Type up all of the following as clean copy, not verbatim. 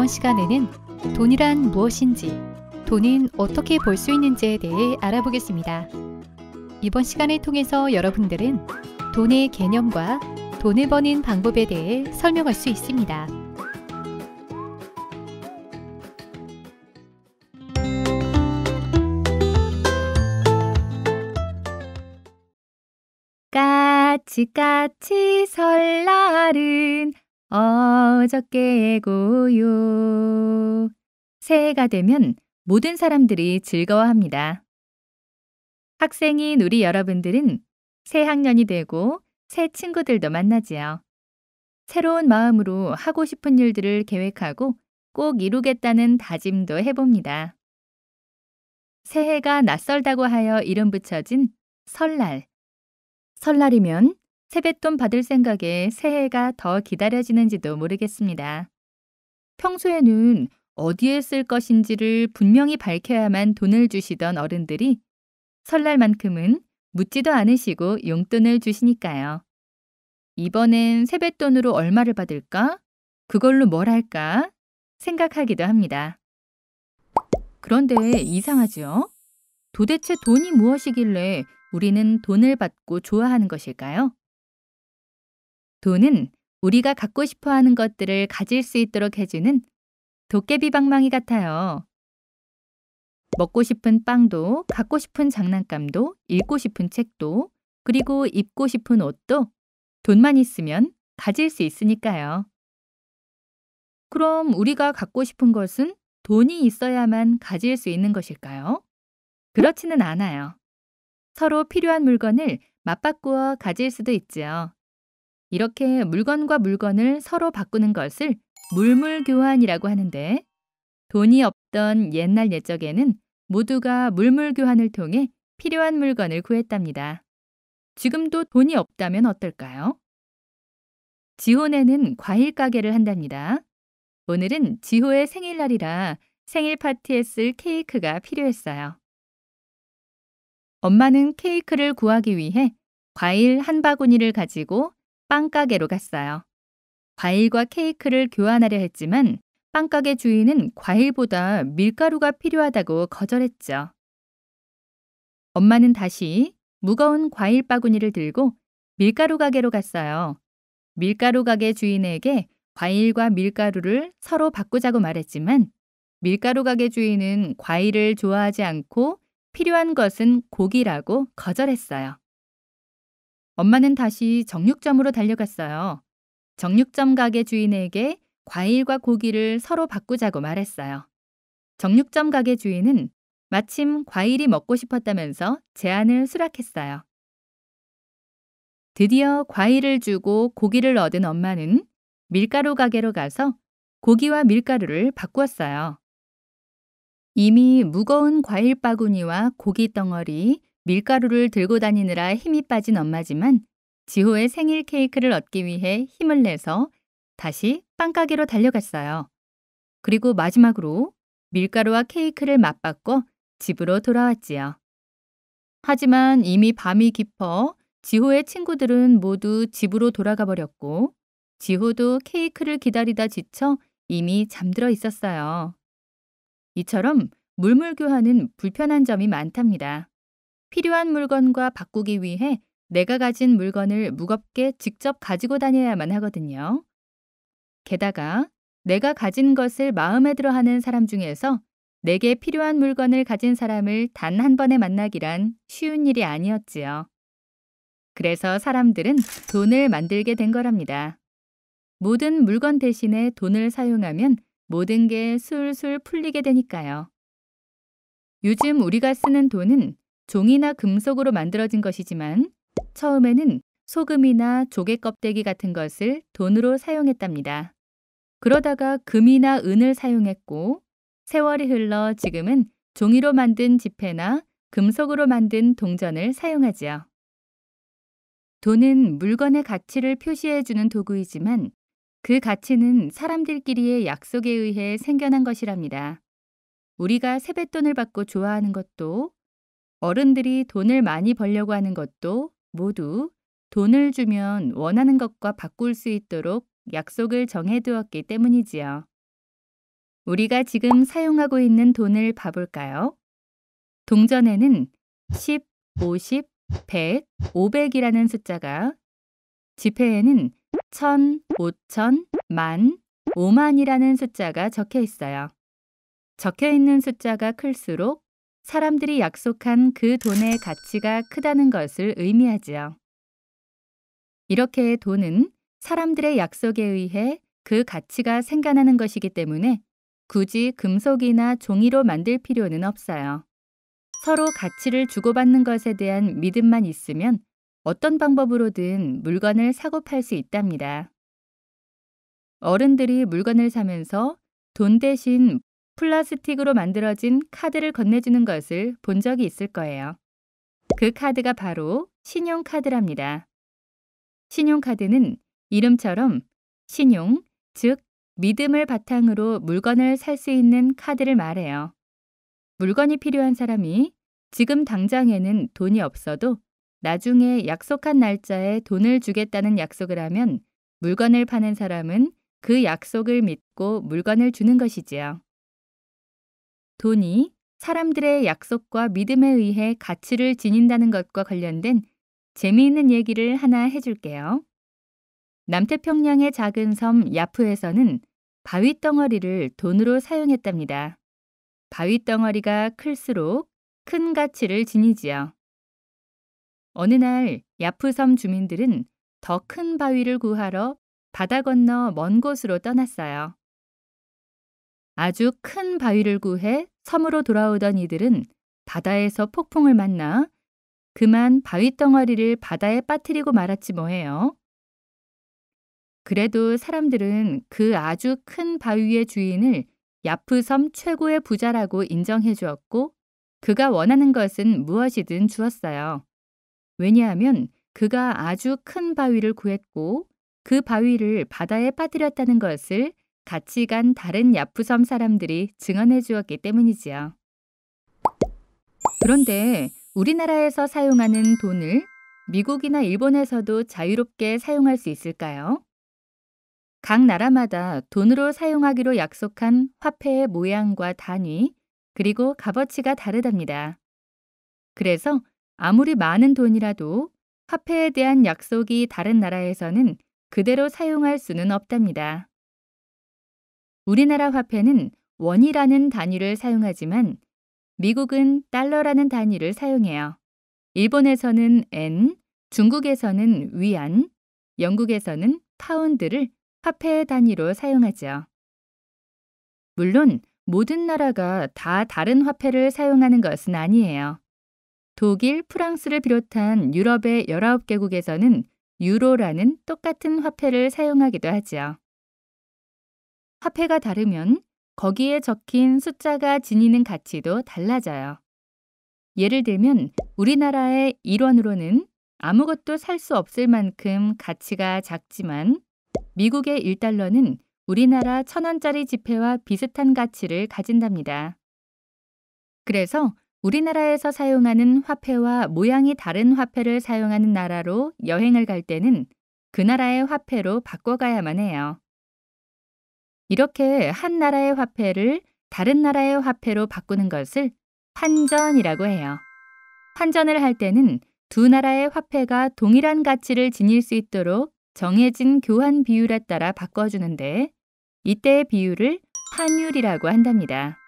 이번 시간에는 돈이란 무엇인지, 돈은 어떻게 벌 수 있는지에 대해 알아보겠습니다. 이번 시간을 통해서 여러분들은 돈의 개념과 돈을 버는 방법에 대해 설명할 수 있습니다. 까치까치 설날은 어저께고요. 새해가 되면 모든 사람들이 즐거워합니다. 학생인 우리 여러분들은 새 학년이 되고 새 친구들도 만나지요. 새로운 마음으로 하고 싶은 일들을 계획하고 꼭 이루겠다는 다짐도 해봅니다. 새해가 낯설다고 하여 이름 붙여진 설날. 설날이면 세뱃돈 받을 생각에 새해가 더 기다려지는지도 모르겠습니다. 평소에는 어디에 쓸 것인지를 분명히 밝혀야만 돈을 주시던 어른들이 설날만큼은 묻지도 않으시고 용돈을 주시니까요. 이번엔 세뱃돈으로 얼마를 받을까? 그걸로 뭘 할까? 생각하기도 합니다. 그런데 이상하지요? 도대체 돈이 무엇이길래 우리는 돈을 받고 좋아하는 것일까요? 돈은 우리가 갖고 싶어 하는 것들을 가질 수 있도록 해주는 도깨비 방망이 같아요. 먹고 싶은 빵도, 갖고 싶은 장난감도, 읽고 싶은 책도, 그리고 입고 싶은 옷도 돈만 있으면 가질 수 있으니까요. 그럼 우리가 갖고 싶은 것은 돈이 있어야만 가질 수 있는 것일까요? 그렇지는 않아요. 서로 필요한 물건을 맞바꾸어 가질 수도 있지요. 이렇게 물건과 물건을 서로 바꾸는 것을 물물교환이라고 하는데, 돈이 없던 옛날 옛적에는 모두가 물물교환을 통해 필요한 물건을 구했답니다. 지금도 돈이 없다면 어떨까요? 지호네는 과일 가게를 한답니다. 오늘은 지호의 생일날이라 생일 파티에 쓸 케이크가 필요했어요. 엄마는 케이크를 구하기 위해 과일 한 바구니를 가지고 빵가게로 갔어요. 과일과 케이크를 교환하려 했지만 빵가게 주인은 과일보다 밀가루가 필요하다고 거절했죠. 엄마는 다시 무거운 과일 바구니를 들고 밀가루 가게로 갔어요. 밀가루 가게 주인에게 과일과 밀가루를 서로 바꾸자고 말했지만 밀가루 가게 주인은 과일을 좋아하지 않고 필요한 것은 고기라고 거절했어요. 엄마는 다시 정육점으로 달려갔어요. 정육점 가게 주인에게 과일과 고기를 서로 바꾸자고 말했어요. 정육점 가게 주인은 마침 과일이 먹고 싶었다면서 제안을 수락했어요. 드디어 과일을 주고 고기를 얻은 엄마는 밀가루 가게로 가서 고기와 밀가루를 바꾸었어요. 이미 무거운 과일 바구니와 고기 덩어리, 밀가루를 들고 다니느라 힘이 빠진 엄마지만 지호의 생일 케이크를 얻기 위해 힘을 내서 다시 빵가게로 달려갔어요. 그리고 마지막으로 밀가루와 케이크를 맞바꿔 집으로 돌아왔지요. 하지만 이미 밤이 깊어 지호의 친구들은 모두 집으로 돌아가 버렸고 지호도 케이크를 기다리다 지쳐 이미 잠들어 있었어요. 이처럼 물물교환은 불편한 점이 많답니다. 필요한 물건과 바꾸기 위해 내가 가진 물건을 무겁게 직접 가지고 다녀야만 하거든요. 게다가 내가 가진 것을 마음에 들어 하는 사람 중에서 내게 필요한 물건을 가진 사람을 단 한 번에 만나기란 쉬운 일이 아니었지요. 그래서 사람들은 돈을 만들게 된 거랍니다. 모든 물건 대신에 돈을 사용하면 모든 게 술술 풀리게 되니까요. 요즘 우리가 쓰는 돈은 종이나 금속으로 만들어진 것이지만 처음에는 소금이나 조개 껍데기 같은 것을 돈으로 사용했답니다. 그러다가 금이나 은을 사용했고 세월이 흘러 지금은 종이로 만든 지폐나 금속으로 만든 동전을 사용하지요. 돈은 물건의 가치를 표시해주는 도구이지만 그 가치는 사람들끼리의 약속에 의해 생겨난 것이랍니다. 우리가 세뱃돈을 받고 좋아하는 것도 어른들이 돈을 많이 벌려고 하는 것도 모두 돈을 주면 원하는 것과 바꿀 수 있도록 약속을 정해두었기 때문이지요. 우리가 지금 사용하고 있는 돈을 봐볼까요? 동전에는 10, 50, 100, 500이라는 숫자가, 지폐에는 1000, 5000, 만, 5만이라는 숫자가 적혀 있어요. 적혀 있는 숫자가 클수록 사람들이 약속한 그 돈의 가치가 크다는 것을 의미하지요. 이렇게 돈은 사람들의 약속에 의해 그 가치가 생겨나는 것이기 때문에 굳이 금속이나 종이로 만들 필요는 없어요. 서로 가치를 주고받는 것에 대한 믿음만 있으면 어떤 방법으로든 물건을 사고 팔 수 있답니다. 어른들이 물건을 사면서 돈 대신 플라스틱으로 만들어진 카드를 건네주는 것을 본 적이 있을 거예요. 그 카드가 바로 신용카드랍니다. 신용카드는 이름처럼 신용, 즉 믿음을 바탕으로 물건을 살 수 있는 카드를 말해요. 물건이 필요한 사람이 지금 당장에는 돈이 없어도 나중에 약속한 날짜에 돈을 주겠다는 약속을 하면 물건을 파는 사람은 그 약속을 믿고 물건을 주는 것이지요. 돈이 사람들의 약속과 믿음에 의해 가치를 지닌다는 것과 관련된 재미있는 얘기를 하나 해줄게요. 남태평양의 작은 섬 야프에서는 바위덩어리를 돈으로 사용했답니다. 바위덩어리가 클수록 큰 가치를 지니지요. 어느 날 야프섬 주민들은 더 큰 바위를 구하러 바다 건너 먼 곳으로 떠났어요. 아주 큰 바위를 구해 섬으로 돌아오던 이들은 바다에서 폭풍을 만나 그만 바위덩어리를 바다에 빠뜨리고 말았지 뭐예요. 그래도 사람들은 그 아주 큰 바위의 주인을 야프섬 최고의 부자라고 인정해 주었고 그가 원하는 것은 무엇이든 주었어요. 왜냐하면 그가 아주 큰 바위를 구했고 그 바위를 바다에 빠뜨렸다는 것을 같이 간 다른 야프섬 사람들이 증언해 주었기 때문이지요. 그런데 우리나라에서 사용하는 돈을 미국이나 일본에서도 자유롭게 사용할 수 있을까요? 각 나라마다 돈으로 사용하기로 약속한 화폐의 모양과 단위, 그리고 값어치가 다르답니다. 그래서 아무리 많은 돈이라도 화폐에 대한 약속이 다른 나라에서는 그대로 사용할 수는 없답니다. 우리나라 화폐는 원이라는 단위를 사용하지만 미국은 달러라는 단위를 사용해요. 일본에서는 엔, 중국에서는 위안, 영국에서는 파운드를 화폐의 단위로 사용하죠. 물론 모든 나라가 다 다른 화폐를 사용하는 것은 아니에요. 독일, 프랑스를 비롯한 유럽의 19개국에서는 유로라는 똑같은 화폐를 사용하기도 하지요. 화폐가 다르면 거기에 적힌 숫자가 지니는 가치도 달라져요. 예를 들면 우리나라의 1원으로는 아무것도 살 수 없을 만큼 가치가 작지만 미국의 1달러는 우리나라 1000원짜리 지폐와 비슷한 가치를 가진답니다. 그래서 우리나라에서 사용하는 화폐와 모양이 다른 화폐를 사용하는 나라로 여행을 갈 때는 그 나라의 화폐로 바꿔가야만 해요. 이렇게 한 나라의 화폐를 다른 나라의 화폐로 바꾸는 것을 환전이라고 해요. 환전을 할 때는 두 나라의 화폐가 동일한 가치를 지닐 수 있도록 정해진 교환 비율에 따라 바꿔주는데 이때의 비율을 환율이라고 한답니다.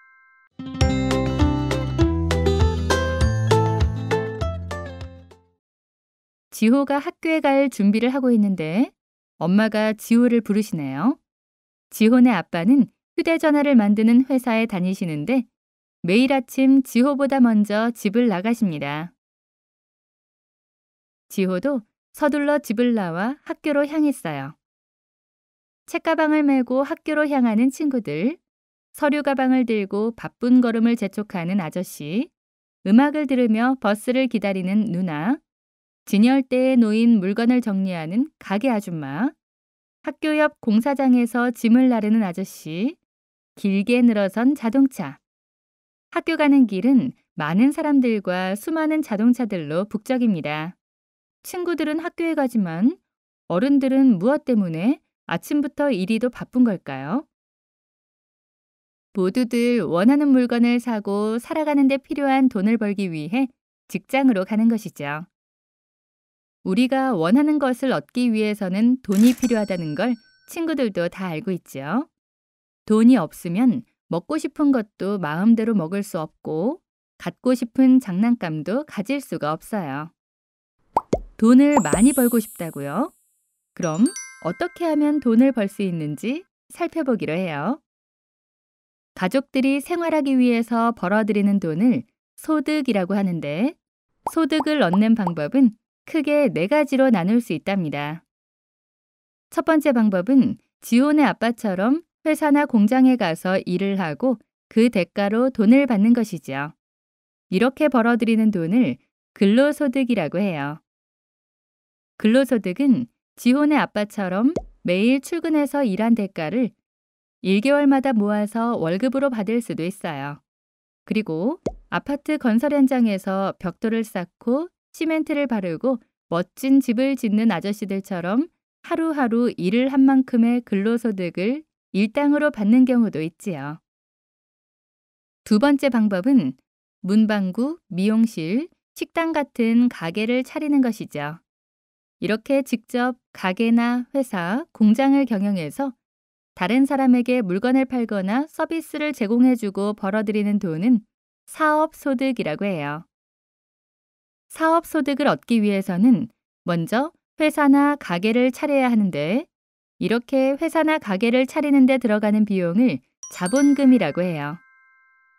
지호가 학교에 갈 준비를 하고 있는데 엄마가 지호를 부르시네요. 지호네 아빠는 휴대전화를 만드는 회사에 다니시는데 매일 아침 지호보다 먼저 집을 나가십니다. 지호도 서둘러 집을 나와 학교로 향했어요. 책가방을 메고 학교로 향하는 친구들, 서류 가방을 들고 바쁜 걸음을 재촉하는 아저씨, 음악을 들으며 버스를 기다리는 누나, 진열대에 놓인 물건을 정리하는 가게 아줌마, 학교 옆 공사장에서 짐을 나르는 아저씨, 길게 늘어선 자동차. 학교 가는 길은 많은 사람들과 수많은 자동차들로 북적입니다. 친구들은 학교에 가지만 어른들은 무엇 때문에 아침부터 이리도 바쁜 걸까요? 모두들 원하는 물건을 사고 살아가는 데 필요한 돈을 벌기 위해 직장으로 가는 것이죠. 우리가 원하는 것을 얻기 위해서는 돈이 필요하다는 걸 친구들도 다 알고 있죠. 돈이 없으면 먹고 싶은 것도 마음대로 먹을 수 없고 갖고 싶은 장난감도 가질 수가 없어요. 돈을 많이 벌고 싶다고요? 그럼 어떻게 하면 돈을 벌 수 있는지 살펴보기로 해요. 가족들이 생활하기 위해서 벌어들이는 돈을 소득이라고 하는데 소득을 얻는 방법은 크게 4가지로 나눌 수 있답니다. 첫 번째 방법은 지혼의 아빠처럼 회사나 공장에 가서 일을 하고 그 대가로 돈을 받는 것이죠. 이렇게 벌어들이는 돈을 근로소득이라고 해요. 근로소득은 지혼의 아빠처럼 매일 출근해서 일한 대가를 1개월마다 모아서 월급으로 받을 수도 있어요. 그리고 아파트 건설 현장에서 벽돌을 쌓고 시멘트를 바르고 멋진 집을 짓는 아저씨들처럼 하루하루 일을 한 만큼의 근로소득을 일당으로 받는 경우도 있지요. 두 번째 방법은 문방구, 미용실, 식당 같은 가게를 차리는 것이죠. 이렇게 직접 가게나 회사, 공장을 경영해서 다른 사람에게 물건을 팔거나 서비스를 제공해주고 벌어들이는 돈은 사업소득이라고 해요. 사업소득을 얻기 위해서는 먼저 회사나 가게를 차려야 하는데 이렇게 회사나 가게를 차리는 데 들어가는 비용을 자본금이라고 해요.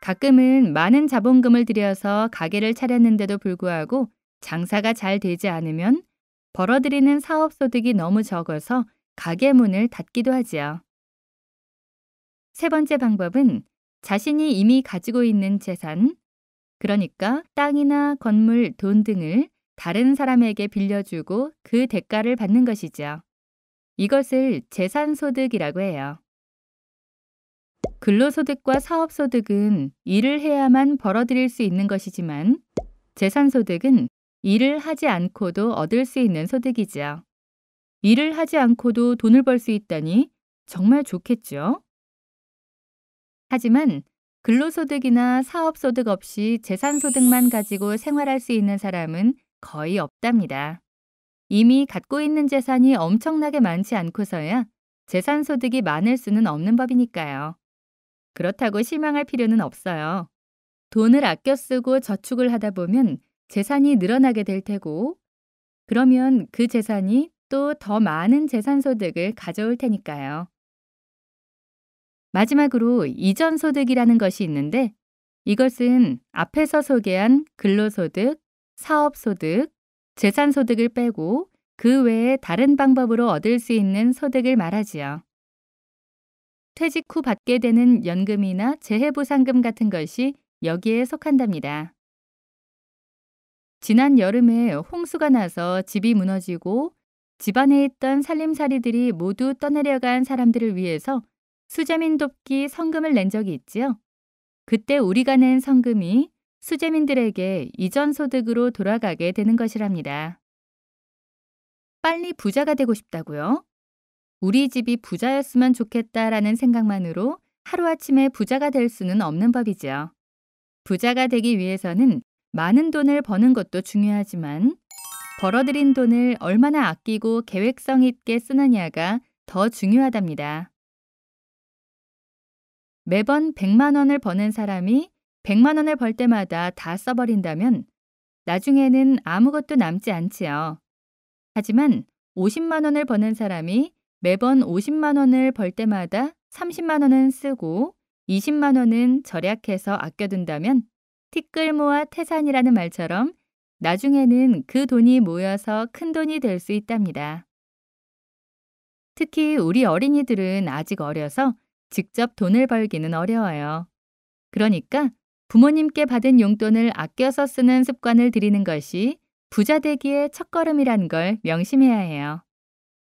가끔은 많은 자본금을 들여서 가게를 차렸는데도 불구하고 장사가 잘 되지 않으면 벌어들이는 사업소득이 너무 적어서 가게 문을 닫기도 하지요. 세 번째 방법은 자신이 이미 가지고 있는 재산, 그러니까 땅이나 건물, 돈 등을 다른 사람에게 빌려주고 그 대가를 받는 것이죠. 이것을 재산소득이라고 해요. 근로소득과 사업소득은 일을 해야만 벌어들일 수 있는 것이지만 재산소득은 일을 하지 않고도 얻을 수 있는 소득이죠. 일을 하지 않고도 돈을 벌 수 있다니 정말 좋겠죠? 하지만 근로소득이나 사업소득 없이 재산소득만 가지고 생활할 수 있는 사람은 거의 없답니다. 이미 갖고 있는 재산이 엄청나게 많지 않고서야 재산소득이 많을 수는 없는 법이니까요. 그렇다고 실망할 필요는 없어요. 돈을 아껴 쓰고 저축을 하다 보면 재산이 늘어나게 될 테고, 그러면 그 재산이 또 더 많은 재산소득을 가져올 테니까요. 마지막으로 이전소득이라는 것이 있는데 이것은 앞에서 소개한 근로소득, 사업소득, 재산소득을 빼고 그 외에 다른 방법으로 얻을 수 있는 소득을 말하지요. 퇴직 후 받게 되는 연금이나 재해보상금 같은 것이 여기에 속한답니다. 지난 여름에 홍수가 나서 집이 무너지고 집안에 있던 살림살이들이 모두 떠내려간 사람들을 위해서 수재민 돕기 성금을 낸 적이 있지요. 그때 우리가 낸 성금이 수재민들에게 이전 소득으로 돌아가게 되는 것이랍니다. 빨리 부자가 되고 싶다고요? 우리 집이 부자였으면 좋겠다라는 생각만으로 하루아침에 부자가 될 수는 없는 법이죠. 부자가 되기 위해서는 많은 돈을 버는 것도 중요하지만 벌어들인 돈을 얼마나 아끼고 계획성 있게 쓰느냐가 더 중요하답니다. 매번 100만 원을 버는 사람이 100만 원을 벌 때마다 다 써버린다면 나중에는 아무것도 남지 않지요. 하지만 50만 원을 버는 사람이 매번 50만 원을 벌 때마다 30만 원은 쓰고 20만 원은 절약해서 아껴둔다면 티끌 모아 태산이라는 말처럼 나중에는 그 돈이 모여서 큰 돈이 될 수 있답니다. 특히 우리 어린이들은 아직 어려서 직접 돈을 벌기는 어려워요. 그러니까 부모님께 받은 용돈을 아껴서 쓰는 습관을 들이는 것이 부자 되기의 첫걸음이란 걸 명심해야 해요.